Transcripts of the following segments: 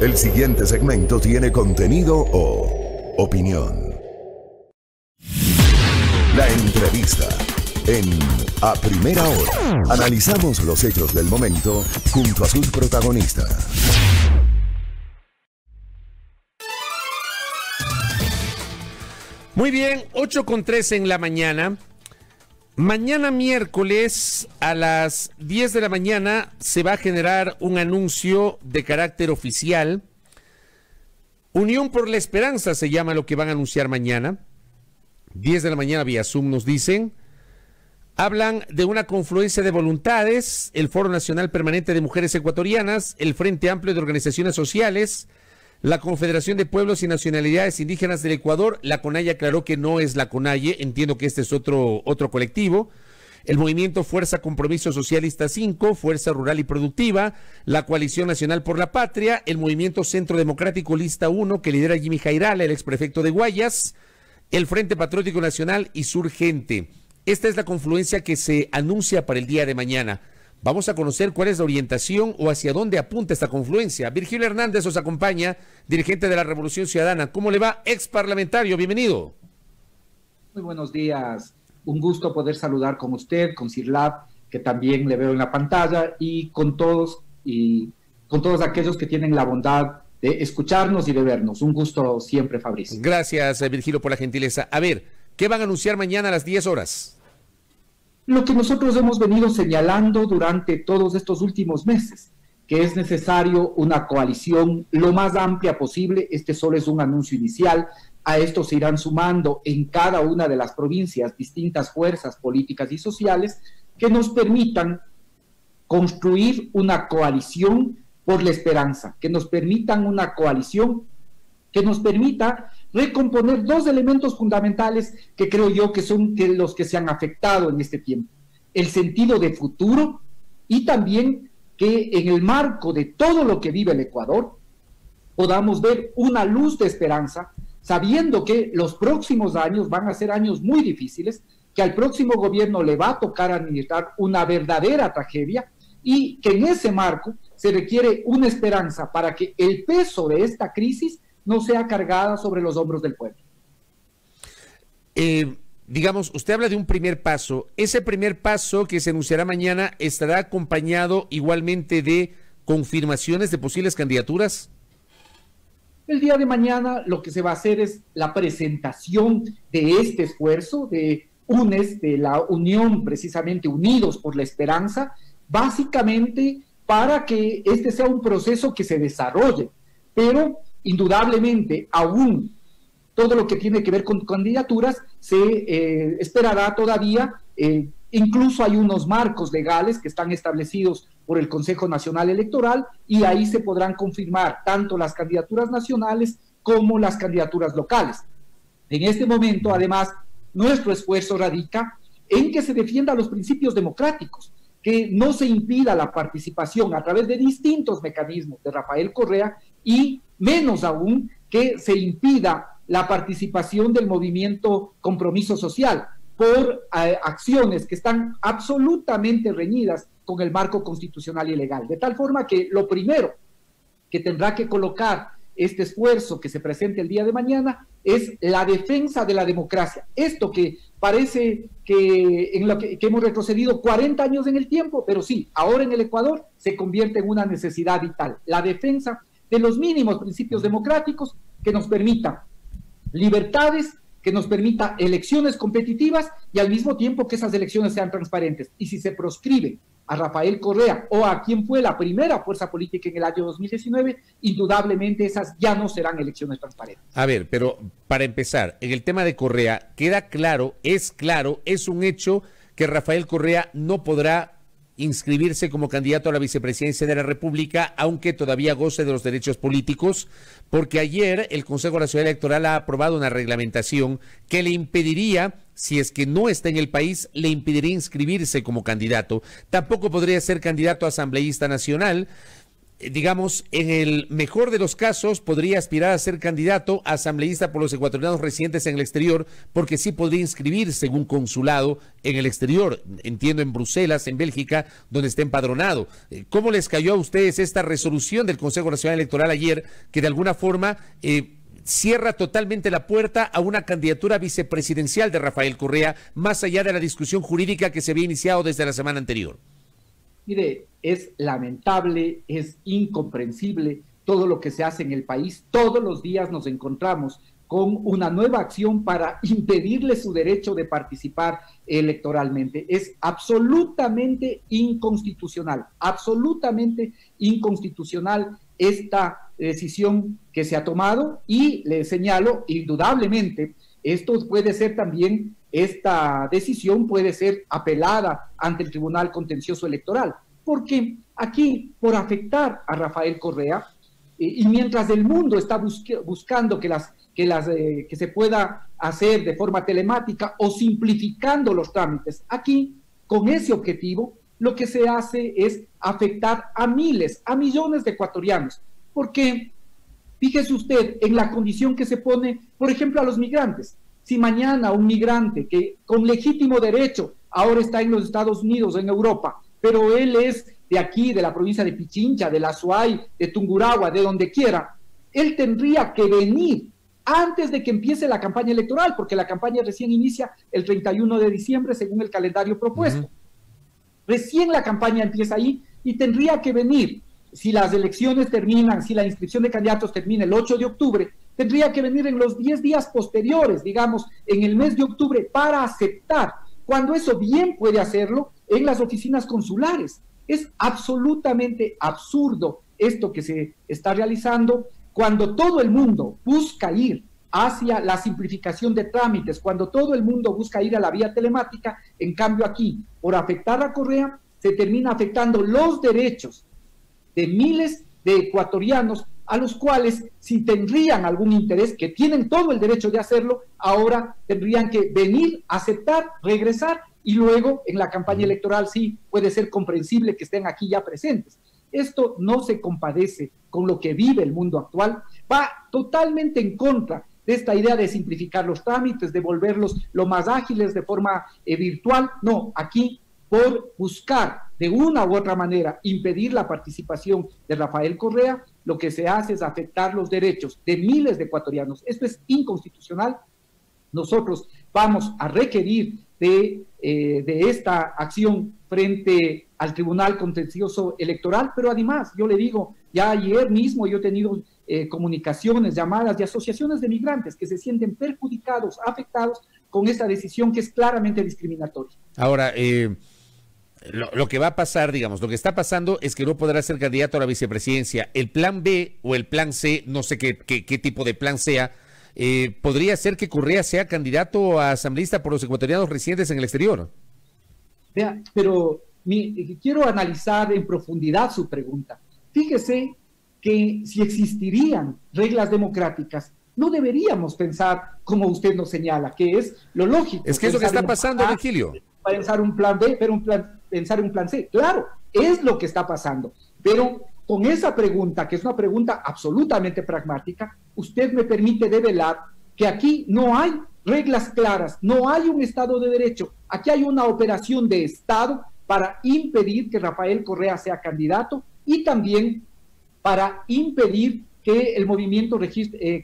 El siguiente segmento tiene contenido o opinión. La entrevista en A Primera Hora. Analizamos los hechos del momento junto a sus protagonistas. Muy bien, 8:03 en la mañana. Mañana miércoles a las 10 de la mañana se va a generar un anuncio de carácter oficial. Unión por la Esperanza se llama lo que van a anunciar mañana. 10 de la mañana vía Zoom nos dicen. Hablan de una confluencia de voluntades, el Foro Nacional Permanente de Mujeres Ecuatorianas, el Frente Amplio de Organizaciones Sociales, la Confederación de Pueblos y Nacionalidades Indígenas del Ecuador. La CONAIE aclaró que no es la CONAIE, entiendo que este es otro colectivo. El Movimiento Fuerza Compromiso Socialista 5, Fuerza Rural y Productiva, la Coalición Nacional por la Patria, el Movimiento Centro Democrático Lista 1, que lidera Jimmy Jairala, el exprefecto de Guayas, el Frente Patriótico Nacional y Surgente. Esta es la confluencia que se anuncia para el día de mañana. Vamos a conocer cuál es la orientación o hacia dónde apunta esta confluencia. Virgilio Hernández os acompaña, dirigente de la Revolución Ciudadana. ¿Cómo le va, ex parlamentario? Bienvenido. Muy buenos días. Un gusto poder saludar con usted, con Sirlab, que también le veo en la pantalla, y con todos aquellos que tienen la bondad de escucharnos y de vernos. Un gusto siempre, Fabricio. Gracias, Virgilio, por la gentileza. A ver, ¿qué van a anunciar mañana a las 10 horas? Lo que nosotros hemos venido señalando durante todos estos últimos meses, que es necesario una coalición lo más amplia posible. Este solo es un anuncio inicial. A esto se irán sumando en cada una de las provincias distintas fuerzas políticas y sociales que nos permitan construir una coalición por la esperanza, que nos permitan una coalición que nos permita recomponer dos elementos fundamentales que creo yo que son los que se han afectado en este tiempo: el sentido de futuro, y también que en el marco de todo lo que vive el Ecuador podamos ver una luz de esperanza, sabiendo que los próximos años van a ser años muy difíciles, que al próximo gobierno le va a tocar administrar una verdadera tragedia, y que en ese marco se requiere una esperanza para que el peso de esta crisis no sea cargada sobre los hombros del pueblo. Digamos, usted habla de un primer paso. Ese primer paso que se anunciará mañana estará acompañado igualmente de confirmaciones de posibles candidaturas. El día de mañana lo que se va a hacer es la presentación de este esfuerzo de UNES, de la Unión precisamente Unidos por la Esperanza, básicamente para que este sea un proceso que se desarrolle, pero indudablemente aún todo lo que tiene que ver con candidaturas se esperará todavía. Incluso hay unos marcos legales que están establecidos por el Consejo Nacional Electoral, y ahí se podrán confirmar tanto las candidaturas nacionales como las candidaturas locales. En este momento, además, nuestro esfuerzo radica en que se defiendan los principios democráticos, que no se impida la participación a través de distintos mecanismos de Rafael Correa, y menos aún que se impida la participación del movimiento Compromiso Social por acciones que están absolutamente reñidas con el marco constitucional y legal. De tal forma que lo primero que tendrá que colocar este esfuerzo que se presente el día de mañana es la defensa de la democracia. Esto que parece que hemos retrocedido 40 años en el tiempo, pero sí, ahora en el Ecuador se convierte en una necesidad vital. La defensa de los mínimos principios democráticos que nos permitan libertades, que nos permita elecciones competitivas, y al mismo tiempo que esas elecciones sean transparentes. Y si se proscribe a Rafael Correa o a quien fue la primera fuerza política en el año 2019, indudablemente esas ya no serán elecciones transparentes. A ver, pero para empezar, en el tema de Correa, queda claro, es un hecho que Rafael Correa no podrá inscribirse como candidato a la vicepresidencia de la República, aunque todavía goce de los derechos políticos, porque ayer el Consejo Nacional Electoral ha aprobado una reglamentación que le impediría, si es que no está en el país, le impediría inscribirse como candidato. Tampoco podría ser candidato a asambleísta nacional. digamos, en el mejor de los casos podría aspirar a ser candidato a asambleísta por los ecuatorianos residentes en el exterior, porque sí podría inscribirse en un consulado en el exterior, entiendo en Bruselas, en Bélgica, donde está empadronado. ¿Cómo les cayó a ustedes esta resolución del Consejo Nacional Electoral ayer, que de alguna forma cierra totalmente la puerta a una candidatura vicepresidencial de Rafael Correa, más allá de la discusión jurídica que se había iniciado desde la semana anterior? Mire, es lamentable, es incomprensible todo lo que se hace en el país. Todos los días nos encontramos con una nueva acción para impedirle su derecho de participar electoralmente. Es absolutamente inconstitucional esta decisión que se ha tomado, y le señalo, indudablemente, esta decisión puede ser apelada ante el Tribunal Contencioso Electoral, porque aquí, por afectar a Rafael Correa, y mientras el mundo está buscando que se pueda hacer de forma telemática o simplificando los trámites, aquí, con ese objetivo, lo que se hace es afectar a miles, a millones de ecuatorianos, porque fíjese usted en la condición que se pone, por ejemplo, a los migrantes. Si mañana un migrante que con legítimo derecho ahora está en los Estados Unidos, en Europa, pero él es de aquí, de la provincia de Pichincha, de la Azuay, de Tungurahua, de donde quiera, él tendría que venir antes de que empiece la campaña electoral, porque la campaña recién inicia el 31 de diciembre según el calendario propuesto. Recién la campaña empieza ahí y tendría que venir, si las elecciones terminan, si la inscripción de candidatos termina el 8 de octubre, tendría que venir en los 10 días posteriores, digamos, en el mes de octubre, para aceptar, cuando eso bien puede hacerlo en las oficinas consulares. Es absolutamente absurdo esto que se está realizando, cuando todo el mundo busca ir hacia la simplificación de trámites, cuando todo el mundo busca ir a la vía telemática. En cambio aquí, por afectar a Correa, se termina afectando los derechos de miles de ecuatorianos, a los cuales, si tendrían algún interés, que tienen todo el derecho de hacerlo, ahora tendrían que venir, aceptar, regresar, y luego en la campaña electoral sí puede ser comprensible que estén aquí ya presentes. Esto no se compadece con lo que vive el mundo actual, va totalmente en contra de esta idea de simplificar los trámites, de volverlos lo más ágiles de forma virtual. No, aquí, por buscar de una u otra manera impedir la participación de Rafael Correa, lo que se hace es afectar los derechos de miles de ecuatorianos. Esto es inconstitucional. Nosotros vamos a requerir de esta acción frente al Tribunal Contencioso Electoral, pero además, yo le digo, ya ayer mismo yo he tenido comunicaciones, llamadas de asociaciones de migrantes que se sienten perjudicados, afectados con esta decisión que es claramente discriminatoria. Ahora, lo que va a pasar, digamos, lo que está pasando es que no podrá ser candidato a la vicepresidencia. El plan B o el plan C, no sé qué tipo de plan sea, podría ser que Correa sea candidato a asambleísta por los ecuatorianos residentes en el exterior. Vea, pero quiero analizar en profundidad su pregunta. Fíjese que si existirían reglas democráticas, no deberíamos pensar como usted nos señala, que es lo lógico. Es que es lo que está pasando, Virgilio. Pensar un plan B, pero pensar un plan C. Claro, es lo que está pasando. Pero con esa pregunta, que es una pregunta absolutamente pragmática, usted me permite develar que aquí no hay reglas claras, no hay un Estado de Derecho. Aquí hay una operación de Estado para impedir que Rafael Correa sea candidato y también para impedir que el movimiento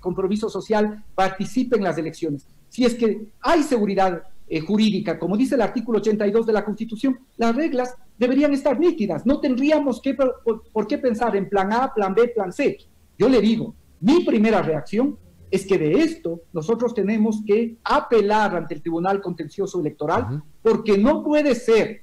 Compromiso Social participe en las elecciones. Si es que hay seguridad jurídica, como dice el artículo 82 de la Constitución, las reglas deberían estar nítidas. No tendríamos por qué pensar en plan A, plan B, plan C. Yo le digo, mi primera reacción es que de esto nosotros tenemos que apelar ante el Tribunal Contencioso Electoral, porque no puede ser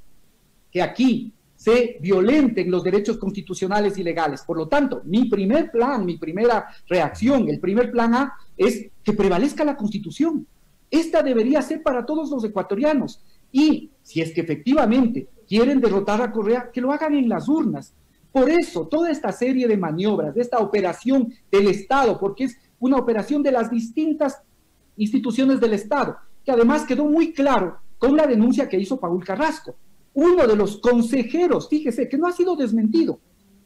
que aquí se violenten los derechos constitucionales y legales. Por lo tanto, mi primer plan, mi primera reacción, el primer plan A, es que prevalezca la Constitución. Esta debería ser para todos los ecuatorianos. Y si es que efectivamente quieren derrotar a Correa, que lo hagan en las urnas. Por eso, toda esta serie de maniobras, de esta operación del Estado, porque es una operación de las distintas instituciones del Estado, que además quedó muy claro con la denuncia que hizo Paul Carrasco. Uno de los consejeros, fíjese, que no ha sido desmentido,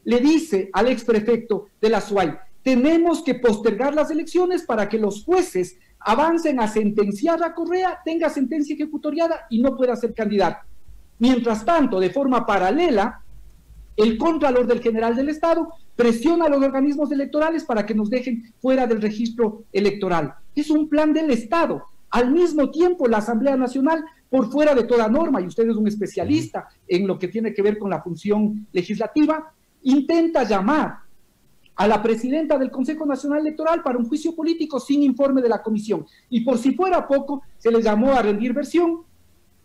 le dice al exprefecto de la SUAY: tenemos que postergar las elecciones para que los jueces avancen a sentenciar a Correa, tenga sentencia ejecutoriada y no pueda ser candidato. Mientras tanto, de forma paralela, el Contralor del General del Estado presiona a los organismos electorales para que nos dejen fuera del registro electoral. Es un plan del Estado. Al mismo tiempo, la Asamblea Nacional, por fuera de toda norma, y usted es un especialista en lo que tiene que ver con la función legislativa, intenta llamar a la presidenta del Consejo Nacional Electoral para un juicio político sin informe de la comisión. Y por si fuera poco, se le llamó a rendir versión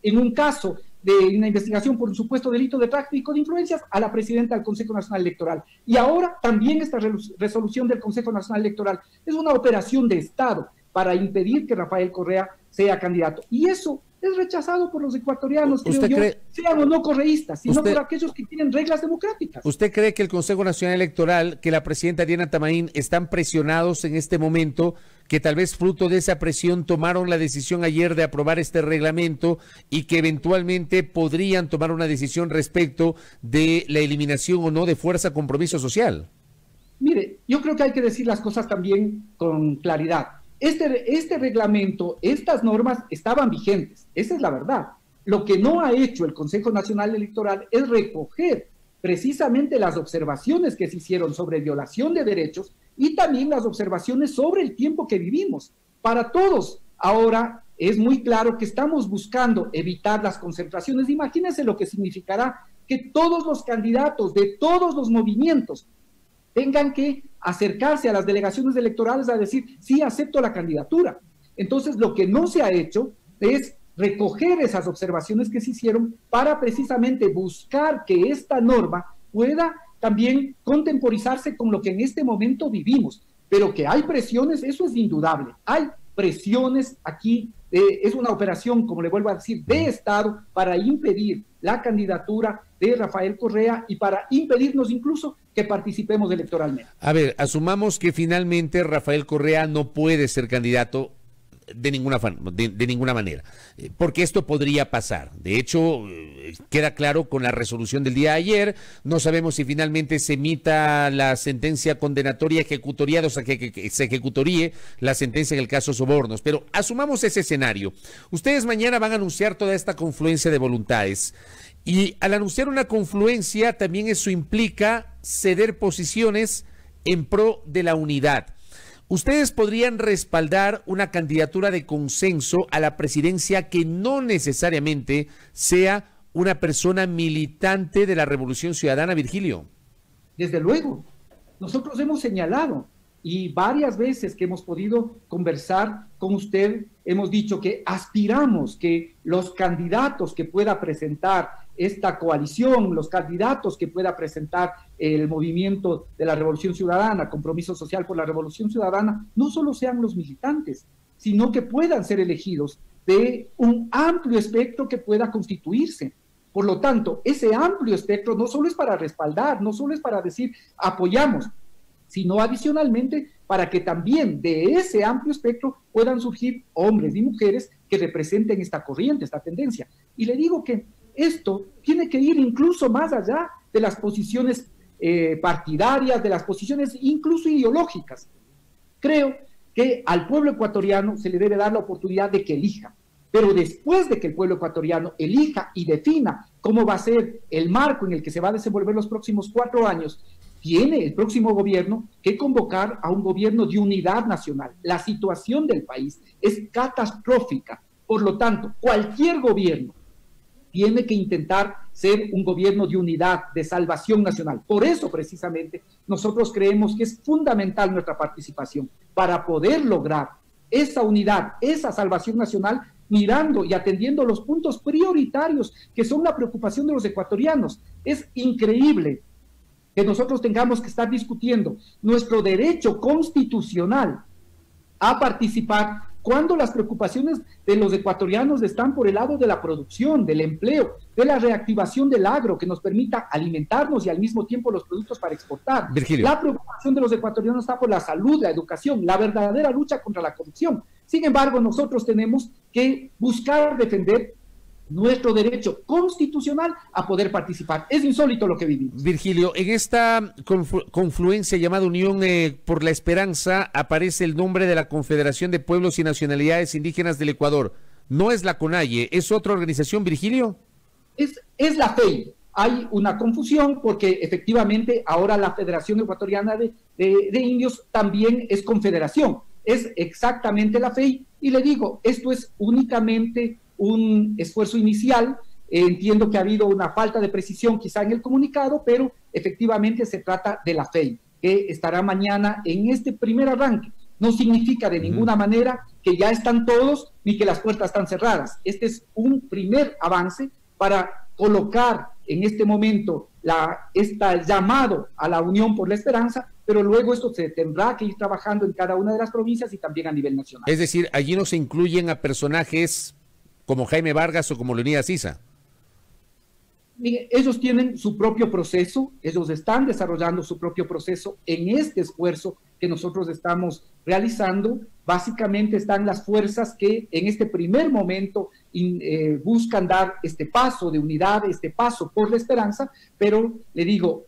en un caso de una investigación por un supuesto delito de tráfico de influencias a la presidenta del Consejo Nacional Electoral. Y ahora también esta resolución del Consejo Nacional Electoral es una operación de Estado para impedir que Rafael Correa sea candidato. Y eso es rechazado por los ecuatorianos, creo yo, sean o no correístas, sino por aquellos que tienen reglas democráticas. ¿Usted cree que el Consejo Nacional Electoral, que la presidenta Diana Tamaín están presionados en este momento, que tal vez fruto de esa presión tomaron la decisión ayer de aprobar este reglamento y que eventualmente podrían tomar una decisión respecto de la eliminación o no de Fuerza Compromiso Social? Mire, yo creo que hay que decir las cosas también con claridad. Este reglamento, estas normas estaban vigentes, esa es la verdad. Lo que no ha hecho el Consejo Nacional Electoral es recoger precisamente las observaciones que se hicieron sobre violación de derechos y también las observaciones sobre el tiempo que vivimos. Para todos, ahora es muy claro que estamos buscando evitar las concentraciones. Imagínense lo que significará que todos los candidatos de todos los movimientos tengan que acercarse a las delegaciones electorales a decir, sí, acepto la candidatura. Entonces, lo que no se ha hecho es recoger esas observaciones que se hicieron para precisamente buscar que esta norma pueda también contemporizarse con lo que en este momento vivimos. Pero que hay presiones, eso es indudable. Hay presiones aquí, es una operación, como le vuelvo a decir, de Estado para impedir la candidatura de Rafael Correa y para impedirnos incluso que participemos electoralmente. A ver, asumamos que finalmente Rafael Correa no puede ser candidato de ninguna manera, porque esto podría pasar. De hecho, queda claro con la resolución del día de ayer. No sabemos si finalmente se emita la sentencia condenatoria ejecutoriada, o sea, que se ejecutoríe la sentencia en el caso Sobornos, pero asumamos ese escenario. Ustedes mañana van a anunciar toda esta confluencia de voluntades, y al anunciar una confluencia también eso implica ceder posiciones en pro de la unidad. Ustedes podrían respaldar una candidatura de consenso a la presidencia que no necesariamente sea una persona militante de la Revolución Ciudadana, Virgilio. Desde luego, nosotros hemos señalado y varias veces que hemos podido conversar con usted, hemos dicho que aspiramos que los candidatos que pueda presentar esta coalición, los candidatos que pueda presentar el movimiento de la Revolución Ciudadana, Compromiso Social por la Revolución Ciudadana, no solo sean los militantes, sino que puedan ser elegidos de un amplio espectro que pueda constituirse. Por lo tanto, ese amplio espectro no solo es para respaldar, no solo es para decir apoyamos, sino adicionalmente para que también de ese amplio espectro puedan surgir hombres y mujeres que representen esta corriente, esta tendencia. Y le digo que esto tiene que ir incluso más allá de las posiciones partidarias, de las posiciones incluso ideológicas. Creo que al pueblo ecuatoriano se le debe dar la oportunidad de que elija, pero después de que el pueblo ecuatoriano elija y defina cómo va a ser el marco en el que se va a desenvolver los próximos 4 años, tiene el próximo gobierno que convocar a un gobierno de unidad nacional. La situación del país es catastrófica, por lo tanto, cualquier gobierno tiene que intentar ser un gobierno de unidad, de salvación nacional. Por eso, precisamente, nosotros creemos que es fundamental nuestra participación para poder lograr esa unidad, esa salvación nacional, mirando y atendiendo los puntos prioritarios que son la preocupación de los ecuatorianos. Es increíble que nosotros tengamos que estar discutiendo nuestro derecho constitucional a participar cuando las preocupaciones de los ecuatorianos están por el lado de la producción, del empleo, de la reactivación del agro que nos permita alimentarnos y al mismo tiempo los productos para exportar. Virgilio. La preocupación de los ecuatorianos está por la salud, la educación, la verdadera lucha contra la corrupción. Sin embargo, nosotros tenemos que buscar defender nuestro derecho constitucional a poder participar. Es insólito lo que vivimos. Virgilio, en esta confluencia llamada Unión por la Esperanza aparece el nombre de la Confederación de Pueblos y Nacionalidades Indígenas del Ecuador. No es la CONAIE, ¿es otra organización, Virgilio? Es la FEI. Hay una confusión porque efectivamente ahora la Federación Ecuatoriana de Indios también es confederación. Es exactamente la FEI. Y le digo, esto es únicamente un esfuerzo inicial. Entiendo que ha habido una falta de precisión quizá en el comunicado, pero efectivamente se trata de la FEI, que estará mañana en este primer arranque. No significa de ninguna manera que ya están todos ni que las puertas están cerradas. Este es un primer avance para colocar en este momento este llamado a la Unión por la Esperanza, pero luego esto se tendrá que ir trabajando en cada una de las provincias y también a nivel nacional. Es decir, allí no se incluyen a personajes como Jaime Vargas o como Leonidas Issa. Ellos tienen su propio proceso, ellos están desarrollando su propio proceso en este esfuerzo que nosotros estamos realizando. Básicamente están las fuerzas que en este primer momento buscan dar este paso de unidad, este paso por la esperanza, pero le digo,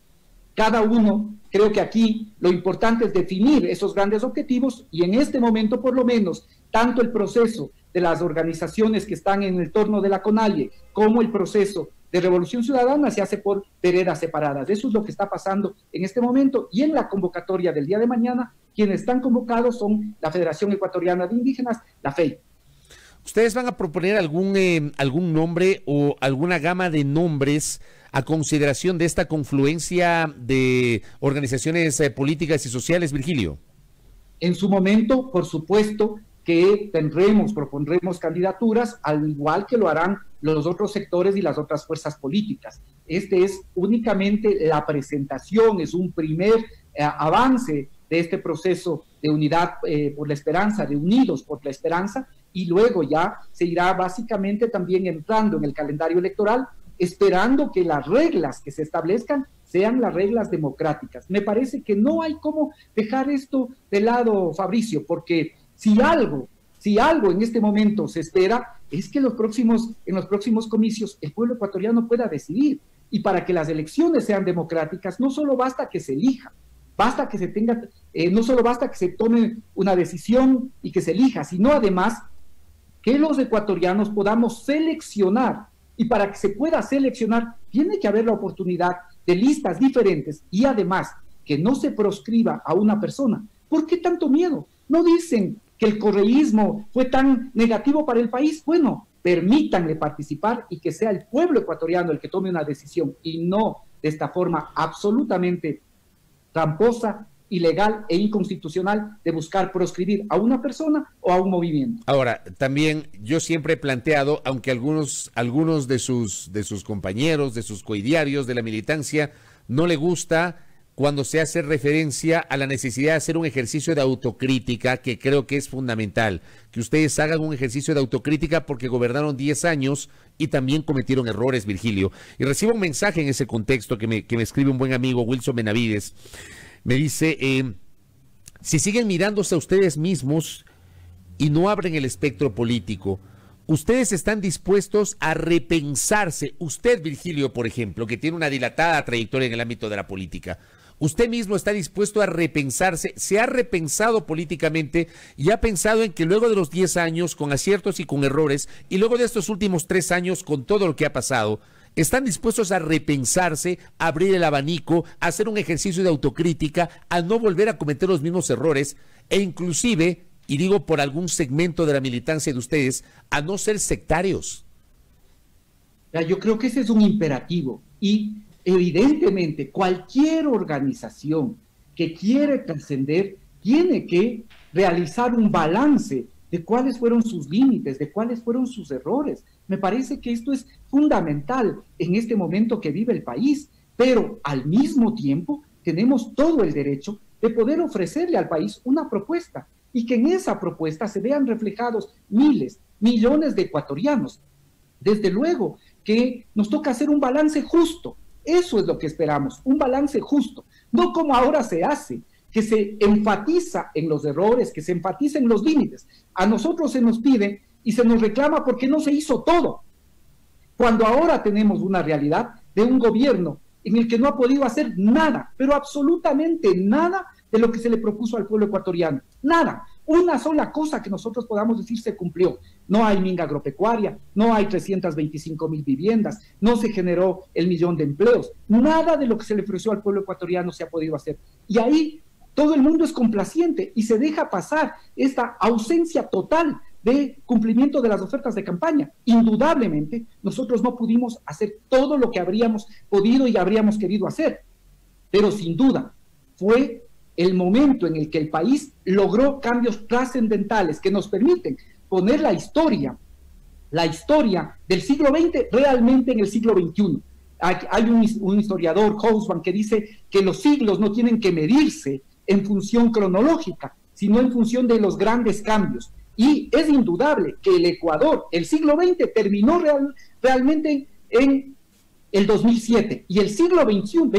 cada uno, creo que aquí lo importante es definir esos grandes objetivos y en este momento por lo menos, tanto el proceso de las organizaciones que están en el torno de la CONAIE como el proceso de Revolución Ciudadana se hace por veredas separadas. Eso es lo que está pasando en este momento y en la convocatoria del día de mañana, quienes están convocados son la Federación Ecuatoriana de Indígenas, la FEI. ¿Ustedes van a proponer algún nombre o alguna gama de nombres a consideración de esta confluencia de organizaciones políticas y sociales, Virgilio? En su momento, por supuesto, que propondremos candidaturas, al igual que lo harán los otros sectores y las otras fuerzas políticas. Este es únicamente la presentación, es un primer avance de este proceso de unidad por la esperanza, de unidos por la esperanza, y luego ya se irá básicamente también entrando en el calendario electoral, esperando que las reglas que se establezcan sean las reglas democráticas. Me parece que no hay cómo dejar esto de lado, Fabricio, porque si algo en este momento se espera es que en los próximos comicios el pueblo ecuatoriano pueda decidir. Y para que las elecciones sean democráticas, no solo basta que se elija, no solo basta que se tome una decisión y que se elija, sino además que los ecuatorianos podamos seleccionar. Y para que se pueda seleccionar, tiene que haber la oportunidad de listas diferentes y además que no se proscriba a una persona. ¿Por qué tanto miedo? No dicen que el correísmo fue tan negativo para el país. Bueno, permítanle participar y que sea el pueblo ecuatoriano el que tome una decisión y no de esta forma absolutamente tramposa, ilegal e inconstitucional de buscar proscribir a una persona o a un movimiento. Ahora, también yo siempre he planteado, aunque algunos de sus compañeros, de sus coidiarios, de la militancia, no le gusta cuando se hace referencia a la necesidad de hacer un ejercicio de autocrítica, que creo que es fundamental, que ustedes hagan un ejercicio de autocrítica porque gobernaron 10 años y también cometieron errores, Virgilio. Y recibo un mensaje en ese contexto que me escribe un buen amigo, Wilson Benavides. Me dice, si siguen mirándose a ustedes mismos y no abren el espectro político, ustedes están dispuestos a repensarse. Usted, Virgilio, por ejemplo, que tiene una dilatada trayectoria en el ámbito de la política, usted mismo está dispuesto a repensarse, se ha repensado políticamente y ha pensado en que luego de los 10 años, con aciertos y con errores, y luego de estos últimos 3 años, con todo lo que ha pasado, están dispuestos a repensarse, a abrir el abanico, a hacer un ejercicio de autocrítica, a no volver a cometer los mismos errores e inclusive, y digo por algún segmento de la militancia de ustedes, a no ser sectarios. Yo creo que ese es un imperativo y evidentemente cualquier organización que quiere trascender tiene que realizar un balance de cuáles fueron sus límites, de cuáles fueron sus errores. Me parece que esto es fundamental en este momento que vive el país, pero al mismo tiempo tenemos todo el derecho de poder ofrecerle al país una propuesta y que en esa propuesta se vean reflejados miles, millones de ecuatorianos. Desde luego que nos toca hacer un balance justo. Eso es lo que esperamos, un balance justo, no como ahora se hace, que se enfatiza en los errores, que se enfatiza en los límites. A nosotros se nos pide y se nos reclama porque no se hizo todo. cuando ahora tenemos una realidad de un gobierno en el que no ha podido hacer nada, pero absolutamente nada de lo que se le propuso al pueblo ecuatoriano. Nada. Una sola cosa que nosotros podamos decir se cumplió. No hay minga agropecuaria, no hay 325,000 viviendas, no se generó el 1.000.000 de empleos. Nada de lo que se le ofreció al pueblo ecuatoriano se ha podido hacer. Y ahí todo el mundo es complaciente y se deja pasar esta ausencia total de cumplimiento de las ofertas de campaña. Indudablemente, nosotros no pudimos hacer todo lo que habríamos podido y habríamos querido hacer, pero sin duda fue el momento en el que el país logró cambios trascendentales que nos permiten poner la historia del siglo XX realmente en el siglo XXI. Hay un historiador, Hobsbawm, que dice que los siglos no tienen que medirse en función cronológica, sino en función de los grandes cambios. Y es indudable que el Ecuador, el siglo XX, terminó realmente en el 2007, y el siglo XXI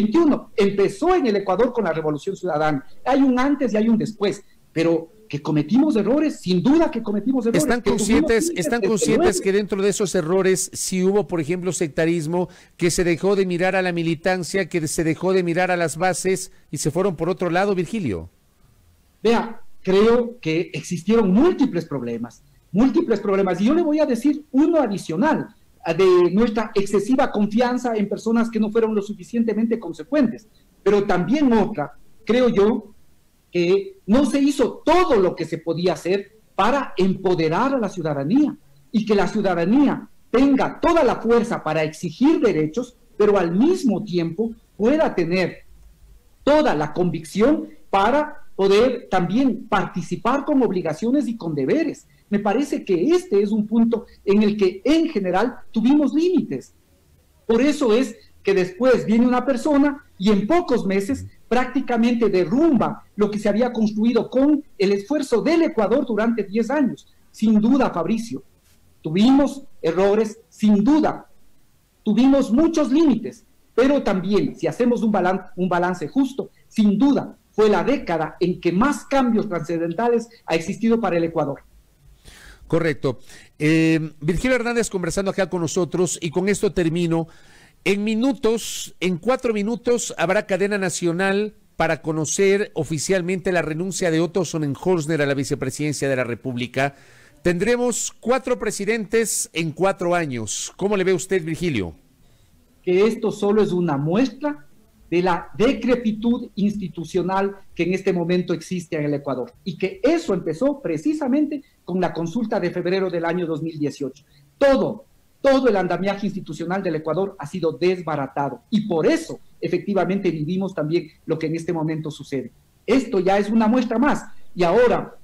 empezó en el Ecuador con la Revolución Ciudadana. Hay un antes y hay un después, pero que cometimos errores, sin duda que cometimos errores. ¿Están conscientes que dentro de esos errores sí hubo, por ejemplo, sectarismo, que se dejó de mirar a la militancia, que se dejó de mirar a las bases y se fueron por otro lado, Virgilio? Vea, creo que existieron múltiples problemas, y yo le voy a decir uno adicional, de nuestra excesiva confianza en personas que no fueron lo suficientemente consecuentes, pero también otra, creo yo, que no se hizo todo lo que se podía hacer para empoderar a la ciudadanía, y que la ciudadanía tenga toda la fuerza para exigir derechos, pero al mismo tiempo pueda tener toda la convicción para poder también participar con obligaciones y con deberes. Me parece que este es un punto en el que en general tuvimos límites. Por eso es que después viene una persona y en pocos meses prácticamente derrumba lo que se había construido con el esfuerzo del Ecuador durante 10 años. Sin duda, Fabricio, tuvimos errores, sin duda, tuvimos muchos límites, pero también, si hacemos un balance justo, sin duda, fue la década en que más cambios trascendentales ha existido para el Ecuador. Correcto. Virgilio Hernández conversando acá con nosotros, y con esto termino. En 4 minutos habrá cadena nacional para conocer oficialmente la renuncia de Otto Sonnenholzner a la vicepresidencia de la República. Tendremos 4 presidentes en 4 años. ¿Cómo le ve usted, Virgilio? Que esto solo es una muestra de la decrepitud institucional que en este momento existe en el Ecuador, y que eso empezó precisamente con la consulta de febrero del año 2018. Todo el andamiaje institucional del Ecuador ha sido desbaratado, y por eso efectivamente vivimos también lo que en este momento sucede. Esto ya es una muestra más, y ahora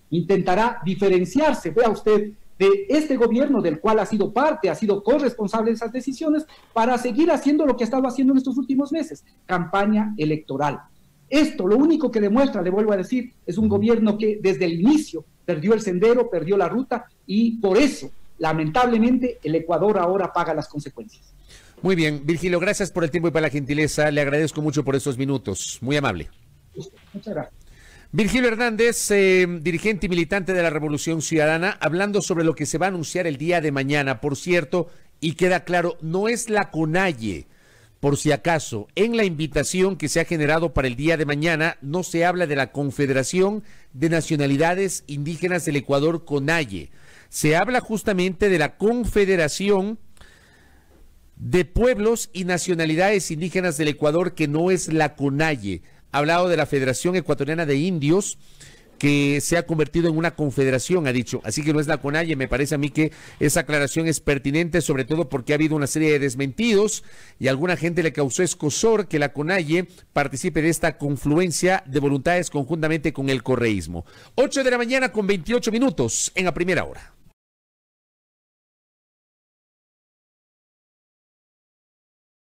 intentará diferenciarse, vea usted, de este gobierno del cual ha sido parte, ha sido corresponsable de esas decisiones, para seguir haciendo lo que ha estado haciendo en estos últimos meses, campaña electoral. Esto lo único que demuestra, le vuelvo a decir, es un gobierno que desde el inicio perdió el sendero, perdió la ruta, y por eso, lamentablemente, el Ecuador ahora paga las consecuencias. Muy bien, Virgilio, gracias por el tiempo y por la gentileza, le agradezco mucho por estos minutos, muy amable. Muchas gracias. Virgilio Hernández, dirigente y militante de la Revolución Ciudadana, hablando sobre lo que se va a anunciar el día de mañana. Por cierto, y queda claro, no es la CONAIE, por si acaso. En la invitación que se ha generado para el día de mañana, no se habla de la Confederación de Nacionalidades Indígenas del Ecuador, CONAIE. Se habla justamente de la Confederación de Pueblos y Nacionalidades Indígenas del Ecuador, que no es la CONAIE. Ha hablado de la Federación Ecuatoriana de Indios, que se ha convertido en una confederación, ha dicho. Así que no es la CONAIE. Me parece a mí que esa aclaración es pertinente, sobre todo porque ha habido una serie de desmentidos y a alguna gente le causó escozor que la CONAIE participe de esta confluencia de voluntades conjuntamente con el correísmo. 8 de la mañana con 28 minutos en la primera hora.